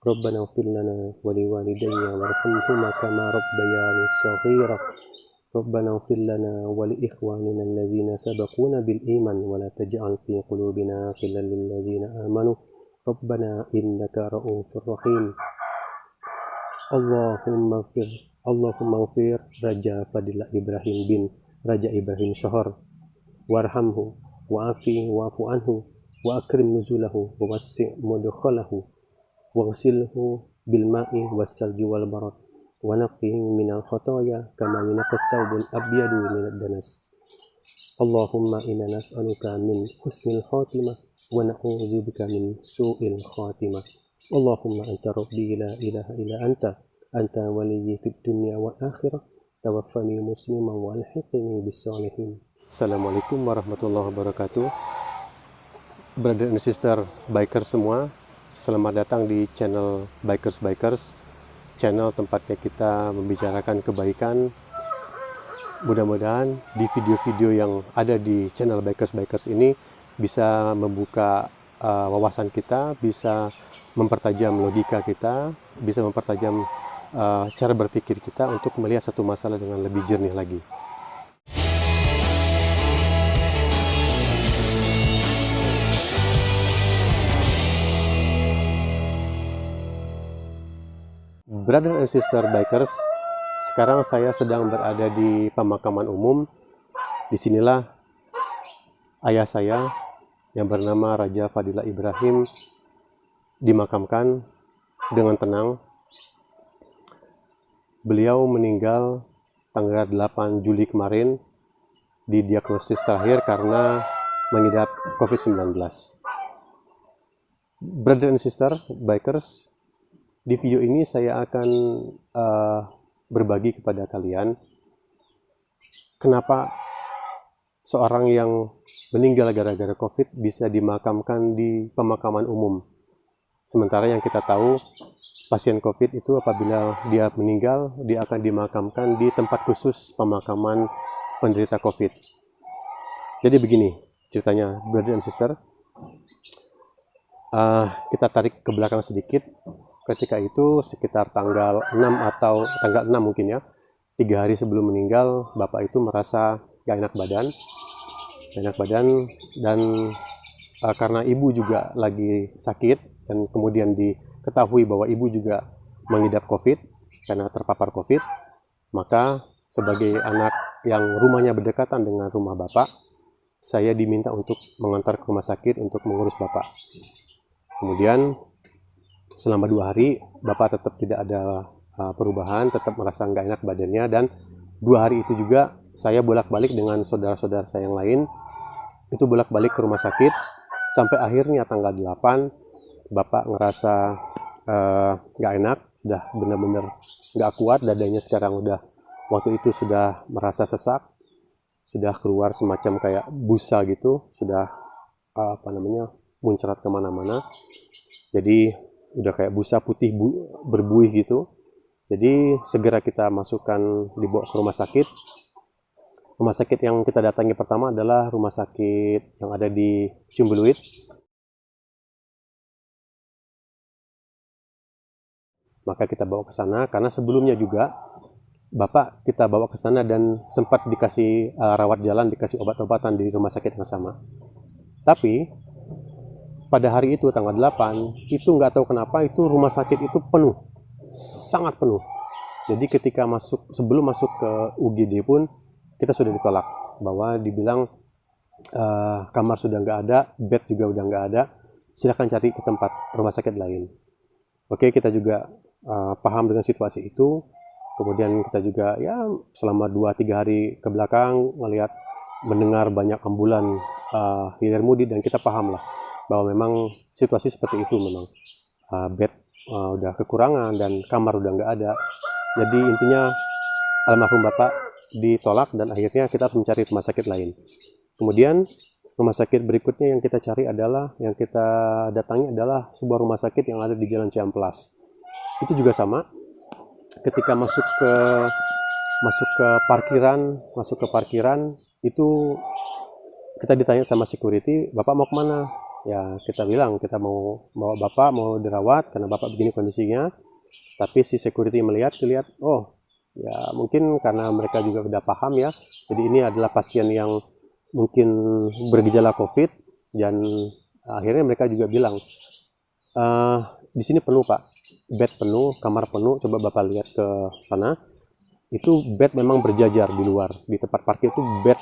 ربنا اغفر لنا ولوالدي وارحمهما كما ربياني صغيرا ربنا اغفر لنا ولإخواننا الذين سبقونا بالإيمان ولا تجعل في قلوبنا غلا للذين آمنوا ربنا إنك رؤوف رحيم اللهم اغفر Raja Fadilah Ibrahim bin Raja Ibrahim Shahar warhamhu wa'fu anhu wa akrim nuzulahu wa wassi' mudkhalahu waghsilhu bil ma'i wassalji wal barad wa naqqihi minal khotoya kama yunqas thawbul abyadu minad danas Allahumma inna nas'aluka min husnil khatimah wa na'udzubika min su'il khatimah Allahumma anta rabbi la ilaha illa anta waliyyi fid dunya wal akhirah tawaffani musliman wa alhiqni bis sholihin. Assalamualaikum warahmatullahi wabarakatuh. Brother and sister biker semua, selamat datang di channel Bikers, channel tempatnya kita membicarakan kebaikan. Mudah-mudahan di video-video yang ada di channel Bikers ini bisa membuka wawasan kita, bisa mempertajam logika kita, bisa mempertajam cara berpikir kita untuk melihat satu masalah dengan lebih jernih lagi. Brother and sister bikers, sekarang saya sedang berada di pemakaman umum. Disinilah ayah saya yang bernama Raja Fadilah Ibrahim dimakamkan dengan tenang. Beliau meninggal tanggal 8 Juli kemarin, didiagnosis terakhir karena mengidap COVID-19. Brother and sister bikers, di video ini saya akan berbagi kepada kalian kenapa seorang yang meninggal gara-gara COVID bisa dimakamkan di pemakaman umum. Sementara yang kita tahu, pasien COVID itu apabila dia meninggal, dia akan dimakamkan di tempat khusus pemakaman penderita COVID. Jadi begini ceritanya, brother and sister. Kita tarik ke belakang sedikit. Ketika itu sekitar tanggal 6 atau tanggal 6 mungkin ya, 3 hari sebelum meninggal, bapak itu merasa gak enak badan dan karena ibu juga lagi sakit dan kemudian diketahui bahwa ibu juga mengidap COVID karena terpapar COVID, maka sebagai anak yang rumahnya berdekatan dengan rumah bapak, saya diminta untuk mengantar ke rumah sakit untuk mengurus bapak. Kemudian selama 2 hari bapak tetap tidak ada perubahan, tetap merasa nggak enak badannya, dan 2 hari itu juga saya bolak-balik dengan saudara-saudara saya yang lain, itu bolak-balik ke rumah sakit, sampai akhirnya tanggal 8 bapak ngerasa nggak enak, sudah benar-benar nggak kuat, dadanya sekarang waktu itu sudah merasa sesak, sudah keluar semacam kayak busa gitu, sudah muncrat kemana-mana, jadi udah kayak busa putih berbuih gitu. Jadi segera kita masukkan, dibawa ke rumah sakit. Rumah sakit yang kita datangi pertama adalah rumah sakit yang ada di Ciumbeluit. Maka kita bawa ke sana karena sebelumnya juga bapak kita bawa ke sana dan sempat dikasih rawat jalan, dikasih obat-obatan di rumah sakit yang sama. Tapi pada hari itu tanggal 8 itu nggak tahu kenapa itu rumah sakit itu penuh, sangat penuh. Jadi ketika sebelum masuk ke UGD pun kita sudah ditolak, bahwa dibilang kamar sudah nggak ada, bed juga udah nggak ada, silahkan cari ke tempat rumah sakit lain. Oke, kita juga paham dengan situasi itu. Kemudian kita juga ya selama 2-3 hari ke belakang mendengar banyak ambulan hilir mudik, dan kita paham lah bahwa memang situasi seperti itu, memang bed udah kekurangan dan kamar udah nggak ada. Jadi intinya almarhum bapak ditolak dan akhirnya kita harus mencari rumah sakit lain. Kemudian rumah sakit berikutnya yang kita cari adalah, yang kita datangi adalah sebuah rumah sakit yang ada di Jalan Ciamplas. Itu juga sama, ketika masuk ke parkiran itu kita ditanya sama security, bapak mau kemana? Ya kita bilang kita mau bawa bapak mau dirawat karena bapak begini kondisinya, tapi si security melihat, oh ya mungkin karena mereka juga udah paham ya, jadi ini adalah pasien yang mungkin bergejala COVID, dan akhirnya mereka juga bilang, di sini penuh pak, bed penuh, kamar penuh, coba bapak lihat ke sana, itu bed memang berjajar di luar, di tempat parkir itu bed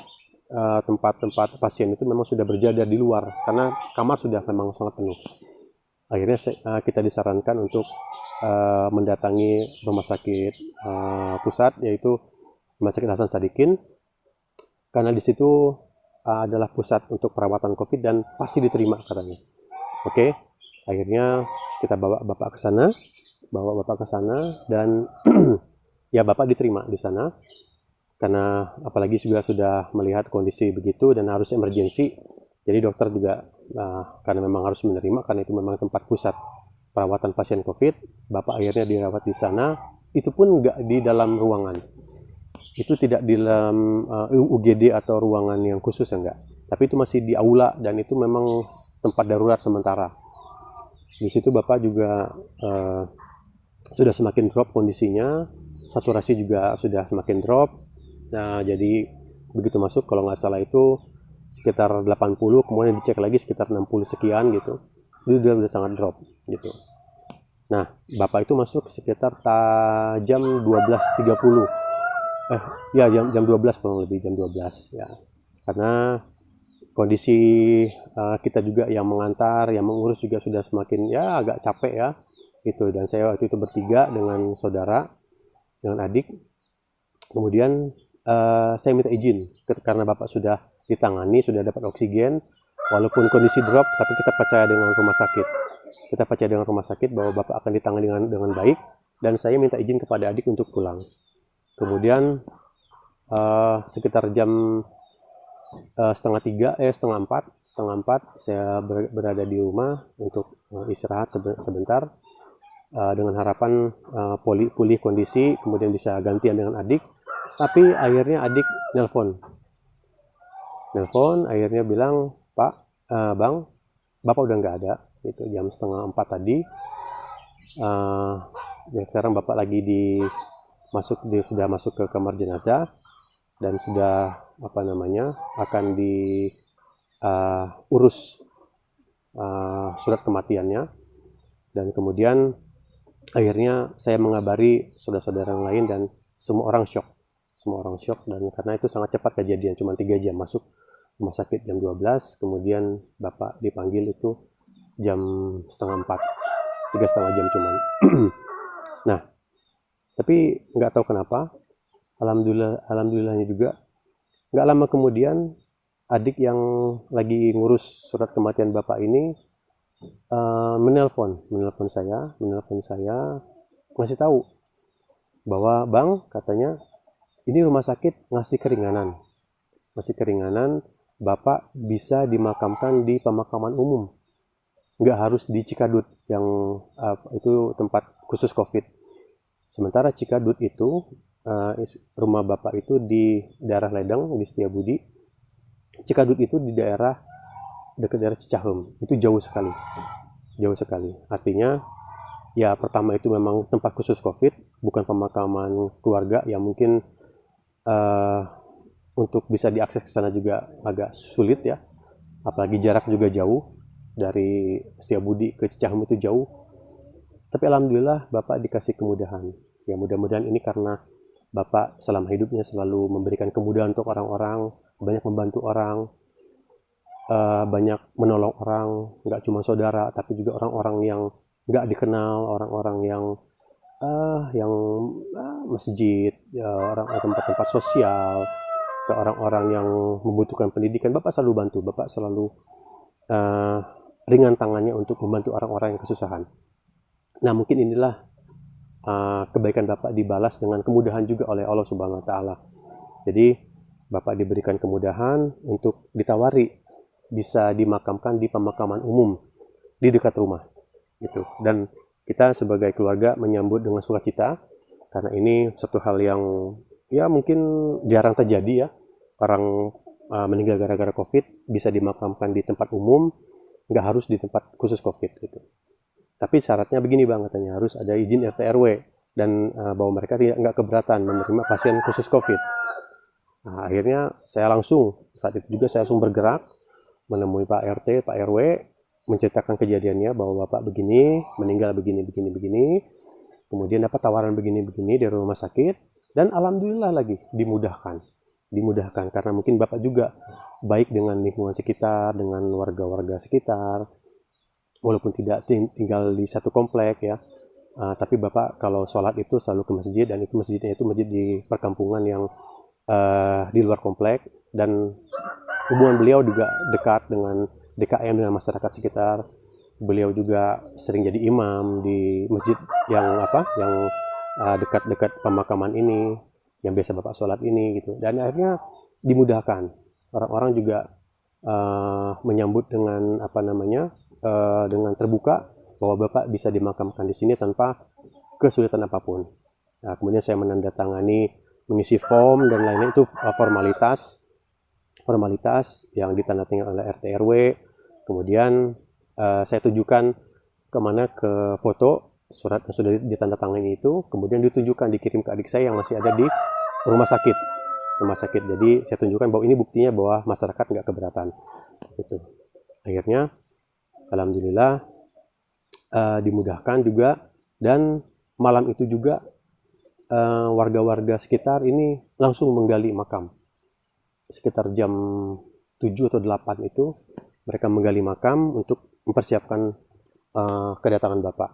tempat-tempat pasien itu memang sudah berjajar di luar karena kamar sudah memang sangat penuh. Akhirnya kita disarankan untuk mendatangi rumah sakit pusat, yaitu Rumah Sakit Hasan Sadikin, karena di situ adalah pusat untuk perawatan COVID dan pasti diterima katanya. Oke, akhirnya kita bawa bapak ke sana dan ya bapak diterima di sana. Karena apalagi juga sudah melihat kondisi begitu dan harus emergensi, jadi dokter juga karena memang harus menerima, karena itu memang tempat pusat perawatan pasien COVID. Bapak akhirnya dirawat di sana, itu pun nggak di dalam ruangan, itu tidak di dalam UGD atau ruangan yang khusus, ya enggak, tapi itu masih di aula dan itu memang tempat darurat sementara. Di situ bapak juga sudah semakin drop kondisinya, saturasi juga sudah semakin drop. Nah, jadi begitu masuk, kalau nggak salah itu sekitar 80, kemudian dicek lagi sekitar 60 sekian gitu. Itu udah sangat drop gitu. Nah, bapak itu masuk sekitar jam 12.30. Ya jam 12 kurang lebih, jam 12 ya. Karena kondisi kita juga yang mengantar, yang mengurus juga sudah semakin ya agak capek ya. Gitu, dan saya waktu itu bertiga dengan saudara, dengan adik. Kemudian saya minta izin karena bapak sudah ditangani, sudah dapat oksigen, walaupun kondisi drop, tapi kita percaya dengan rumah sakit. Kita percaya dengan rumah sakit bahwa bapak akan ditangani dengan baik, dan saya minta izin kepada adik untuk pulang. Kemudian sekitar jam setengah empat saya berada di rumah untuk istirahat sebentar, dengan harapan pulih kondisi, kemudian bisa gantian dengan adik. Tapi akhirnya adik nelpon akhirnya bilang, Pak, Bang, bapak udah nggak ada, itu jam setengah 4 tadi. Ya sekarang bapak lagi sudah masuk ke kamar jenazah dan sudah akan diurus surat kematiannya. Dan kemudian akhirnya saya mengabari saudara-saudara yang lain dan semua orang shock, dan karena itu sangat cepat kejadian, cuma 3 jam masuk rumah sakit jam 12, kemudian bapak dipanggil itu jam setengah 4, 3,5 jam cuman. Nah, tapi nggak tahu kenapa, alhamdulillahnya juga nggak lama kemudian adik yang lagi ngurus surat kematian bapak ini menelpon saya ngasih tahu bahwa Bang, katanya ini rumah sakit ngasih keringanan, bapak bisa dimakamkan di pemakaman umum, nggak harus di Cikadut yang itu tempat khusus COVID. Sementara Cikadut itu rumah bapak itu di daerah Ledeng di Setiabudi. Cikadut itu di dekat daerah Cicahem, itu jauh sekali. Artinya ya pertama itu memang tempat khusus COVID, bukan pemakaman keluarga yang mungkin untuk bisa diakses ke sana juga agak sulit ya, apalagi jarak juga jauh dari Setiabudi ke Cicahem, itu jauh. Tapi alhamdulillah bapak dikasih kemudahan. Ya mudah-mudahan ini karena bapak selama hidupnya selalu memberikan kemudahan untuk orang-orang, banyak membantu orang, banyak menolong orang, nggak cuma saudara, tapi juga orang-orang yang nggak dikenal, orang-orang yang masjid, ya, orang tempat-tempat sosial, ke orang-orang yang membutuhkan pendidikan. Bapak selalu bantu, bapak selalu ringan tangannya untuk membantu orang-orang yang kesusahan. Nah, mungkin inilah kebaikan bapak dibalas dengan kemudahan juga oleh Allah Subhanahu Wa Taala. Jadi bapak diberikan kemudahan untuk ditawari bisa dimakamkan di pemakaman umum di dekat rumah gitu, dan kita sebagai keluarga menyambut dengan sukacita karena ini satu hal yang ya mungkin jarang terjadi ya, orang meninggal gara-gara COVID bisa dimakamkan di tempat umum, nggak harus di tempat khusus COVID gitu. Tapi syaratnya begini Bang, katanya harus ada izin RT RW dan bahwa mereka nggak keberatan menerima pasien khusus COVID. Nah, akhirnya saya langsung, saat itu juga saya langsung bergerak menemui Pak RT, Pak RW, menceritakan kejadiannya bahwa Bapak begini, meninggal begini. Kemudian dapat tawaran begini dari rumah sakit, dan alhamdulillah lagi dimudahkan karena mungkin Bapak juga baik dengan lingkungan sekitar, dengan warga-warga sekitar, walaupun tidak tinggal di satu komplek ya. Tapi Bapak kalau sholat itu selalu ke masjid, dan itu masjidnya itu masjid di perkampungan yang di luar komplek, dan hubungan beliau juga dekat dengan DKM, dengan masyarakat sekitar. Beliau juga sering jadi imam di masjid yang dekat-dekat pemakaman ini, yang biasa Bapak sholat ini gitu. Dan akhirnya dimudahkan, orang-orang juga menyambut dengan dengan terbuka bahwa Bapak bisa dimakamkan di sini tanpa kesulitan apapun. Nah, kemudian saya menandatangani, mengisi form dan lainnya, itu formalitas yang ditandatangani oleh RT RW. Kemudian saya tunjukkan ke foto surat yang sudah ditandatangani itu, kemudian dikirim ke adik saya yang masih ada di rumah sakit. Jadi saya tunjukkan bahwa ini buktinya bahwa masyarakat nggak keberatan. Itu akhirnya alhamdulillah dimudahkan juga, dan malam itu juga warga-warga sekitar ini langsung menggali makam. Sekitar jam 7 atau 8 itu mereka menggali makam untuk mempersiapkan kedatangan Bapak.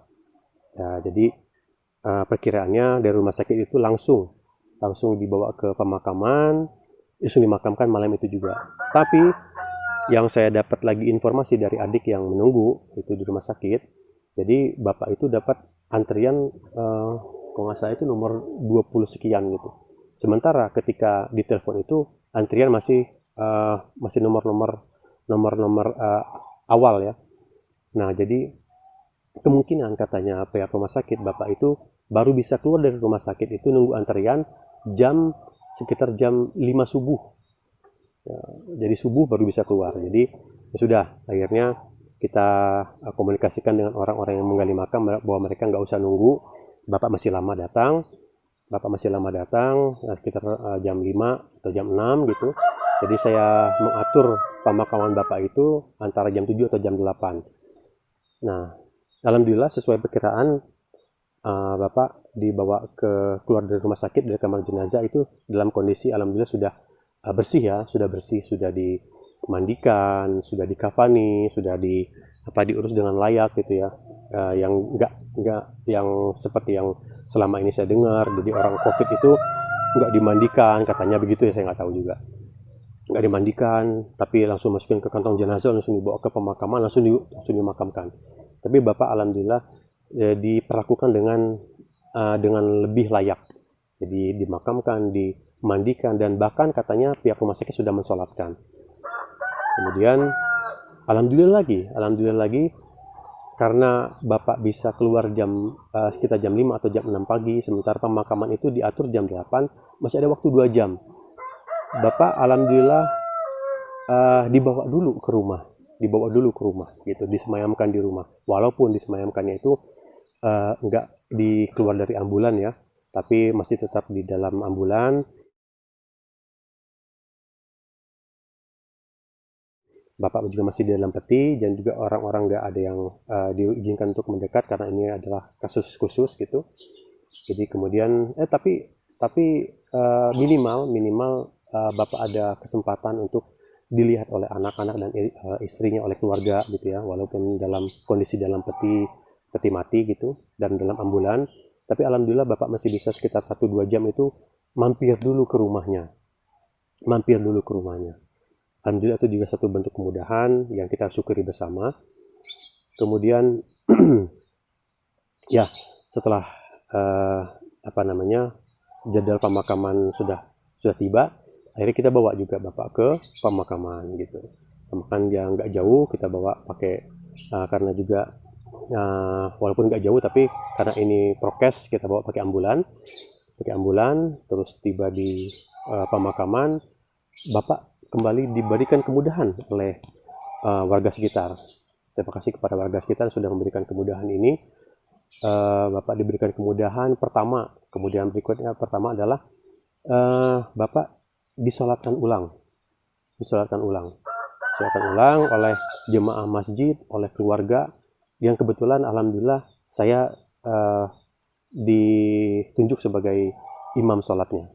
Ya, jadi perkiraannya dari rumah sakit itu langsung dibawa ke pemakaman, langsung dimakamkan malam itu juga. Tapi yang saya dapat lagi informasi dari adik yang menunggu itu di rumah sakit, jadi Bapak itu dapat antrian kalau nggak salah itu nomor 20 sekian gitu. Sementara ketika di telepon itu antrian masih nomor awal ya. Nah, jadi kemungkinan katanya pihak rumah sakit Bapak itu baru bisa keluar dari rumah sakit itu nunggu antrian sekitar jam 5 subuh. Ya, jadi subuh baru bisa keluar. Jadi ya sudah, akhirnya kita komunikasikan dengan orang-orang yang menggali makam bahwa mereka nggak usah nunggu, Bapak masih lama datang, sekitar jam 5 atau jam 6 gitu. Jadi saya mengatur pemakaman Bapak itu antara jam 7 atau jam 8. Nah, alhamdulillah sesuai perkiraan, Bapak dibawa keluar dari rumah sakit, dari kamar jenazah itu dalam kondisi alhamdulillah sudah bersih, sudah dimandikan, sudah dikafani, sudah diurus dengan layak gitu ya. Yang enggak yang seperti yang selama ini saya dengar, jadi orang COVID itu enggak dimandikan, katanya begitu ya, saya nggak tahu juga. Nggak dimandikan, tapi langsung masukin ke kantong jenazah, langsung dibawa ke pemakaman, langsung dimakamkan. Tapi Bapak alhamdulillah diperlakukan dengan lebih layak. Jadi dimakamkan, dimandikan, dan bahkan katanya pihak rumah sakit sudah mensolatkan. Kemudian alhamdulillah lagi karena Bapak bisa keluar sekitar jam 5 atau jam 6 pagi, sementara pemakaman itu diatur jam 8, masih ada waktu 2 jam. Bapak alhamdulillah dibawa dulu ke rumah gitu, disemayamkan di rumah. Walaupun disemayamkannya itu enggak dikeluar dari ambulan ya, tapi masih tetap di dalam ambulan. Bapak juga masih di dalam peti, dan juga orang-orang nggak ada yang diizinkan untuk mendekat karena ini adalah kasus khusus gitu. Jadi kemudian tapi minimal Bapak ada kesempatan untuk dilihat oleh anak-anak dan istrinya, oleh keluarga gitu ya, walaupun dalam kondisi dalam peti mati gitu dan dalam ambulan. Tapi alhamdulillah Bapak masih bisa sekitar 1-2 jam itu mampir dulu ke rumahnya. Alhamdulillah itu juga satu bentuk kemudahan yang kita syukuri bersama. Kemudian ya setelah jadwal pemakaman sudah tiba, akhirnya kita bawa juga Bapak ke pemakaman gitu. Pemakaman yang nggak jauh kita bawa pakai karena juga walaupun nggak jauh, tapi karena ini prokes kita bawa pakai ambulan. Terus tiba di pemakaman, Bapak kembali diberikan kemudahan oleh warga sekitar. Terima kasih kepada warga sekitar sudah memberikan kemudahan ini. Bapak diberikan kemudahan pertama, kemudian berikutnya pertama adalah Bapak disolatkan ulang oleh jemaah masjid, oleh keluarga yang kebetulan alhamdulillah saya ditunjuk sebagai imam sholatnya.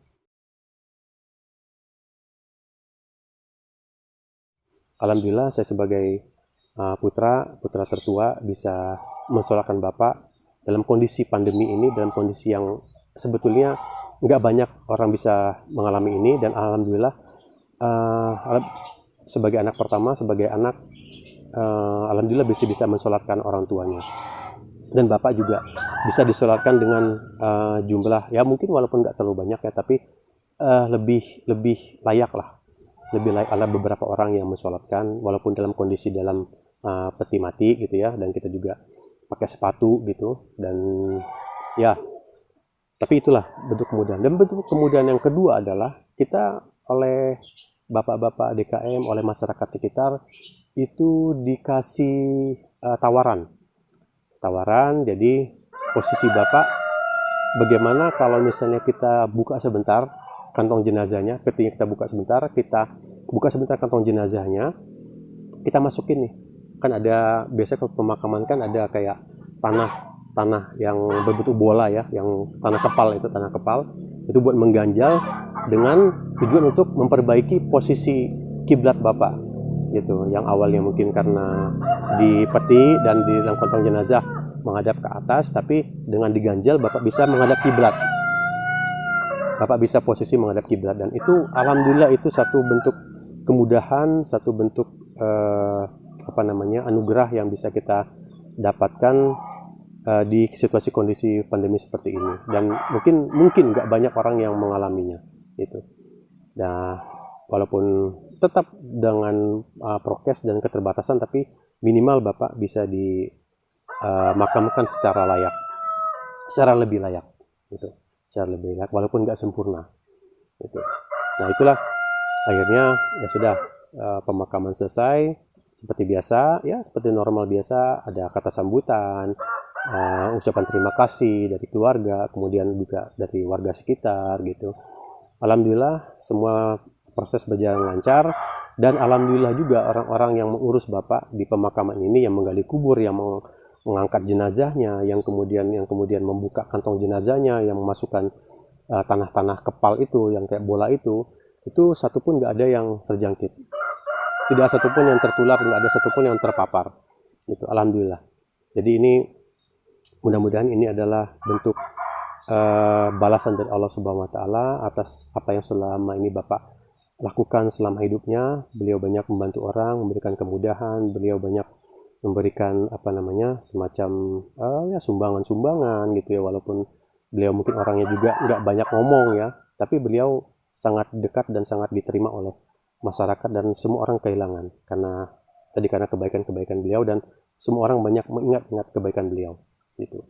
Alhamdulillah saya sebagai putra tertua bisa mensolatkan Bapak dalam kondisi pandemi ini, dalam kondisi yang sebetulnya nggak banyak orang bisa mengalami ini, dan alhamdulillah sebagai anak pertama, alhamdulillah bisa mensolatkan orang tuanya, dan Bapak juga bisa disolatkan dengan jumlah ya mungkin walaupun nggak terlalu banyak ya, tapi lebih layak lah, ada beberapa orang yang mensolatkan walaupun dalam kondisi dalam peti mati gitu ya, dan kita juga pakai sepatu gitu, dan ya tapi itulah bentuk kemudahan. Dan bentuk kemudahan yang kedua adalah kita oleh bapak-bapak DKM, oleh masyarakat sekitar itu dikasih tawaran. Jadi posisi Bapak, bagaimana kalau misalnya kita buka sebentar kantong jenazahnya, petinya kita buka sebentar kantong jenazahnya, kita masukin nih, kan ada biasanya kalau pemakaman kan ada kayak tanah yang berbentuk bola ya, yang tanah kepal itu buat mengganjal dengan tujuan untuk memperbaiki posisi kiblat Bapak gitu, yang awalnya mungkin karena di peti dan di dalam kantong jenazah menghadap ke atas, tapi dengan diganjal Bapak bisa menghadap kiblat, Bapak bisa posisi menghadap kiblat, dan itu alhamdulillah itu satu bentuk kemudahan, satu bentuk anugerah yang bisa kita dapatkan di situasi kondisi pandemi seperti ini, dan mungkin nggak banyak orang yang mengalaminya itu. Nah, walaupun tetap dengan prokes dan keterbatasan, tapi minimal Bapak bisa dimakamkan secara lebih layak gitu, walaupun nggak sempurna gitu. Nah, itulah akhirnya ya sudah, pemakaman selesai seperti biasa ya, seperti normal biasa, ada kata sambutan, ucapan terima kasih dari keluarga, kemudian juga dari warga sekitar gitu. Alhamdulillah semua proses berjalan lancar, dan alhamdulillah juga orang-orang yang mengurus Bapak di pemakaman ini, yang menggali kubur, yang mengangkat jenazahnya, yang kemudian membuka kantong jenazahnya, yang memasukkan tanah-tanah kepal itu yang kayak bola itu satupun nggak ada yang terjangkit, tidak satupun yang tertular, nggak ada satupun yang terpapar gitu, alhamdulillah. Jadi ini mudah-mudahan ini adalah bentuk balasan dari Allah Subhanahu wa Ta'ala atas apa yang selama ini Bapak lakukan selama hidupnya. Beliau banyak membantu orang, memberikan kemudahan, beliau banyak memberikan semacam ya sumbangan gitu ya, walaupun beliau mungkin orangnya juga nggak banyak ngomong ya, tapi beliau sangat dekat dan sangat diterima oleh masyarakat, dan semua orang kehilangan karena kebaikan-kebaikan beliau, dan semua orang banyak mengingat kebaikan beliau gitu.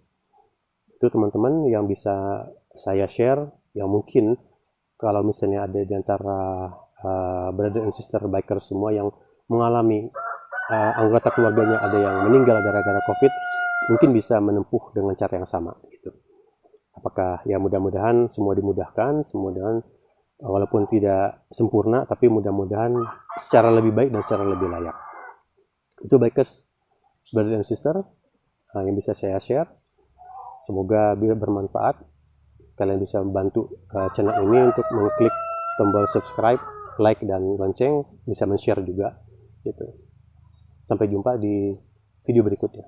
Itu teman-teman yang bisa saya share, yang mungkin kalau misalnya ada di antara brother and sister biker semua yang mengalami anggota keluarganya ada yang meninggal gara-gara COVID, mungkin bisa menempuh dengan cara yang sama gitu. Apakah ya, mudah-mudahan semua dimudahkan, walaupun tidak sempurna, tapi mudah-mudahan secara lebih baik dan secara lebih layak. Itu bikers, brother and sister, yang bisa saya share. Semoga bermanfaat. Kalian bisa membantu channel ini untuk mengklik tombol subscribe, like, dan lonceng, bisa men-share juga gitu. Sampai jumpa di video berikutnya.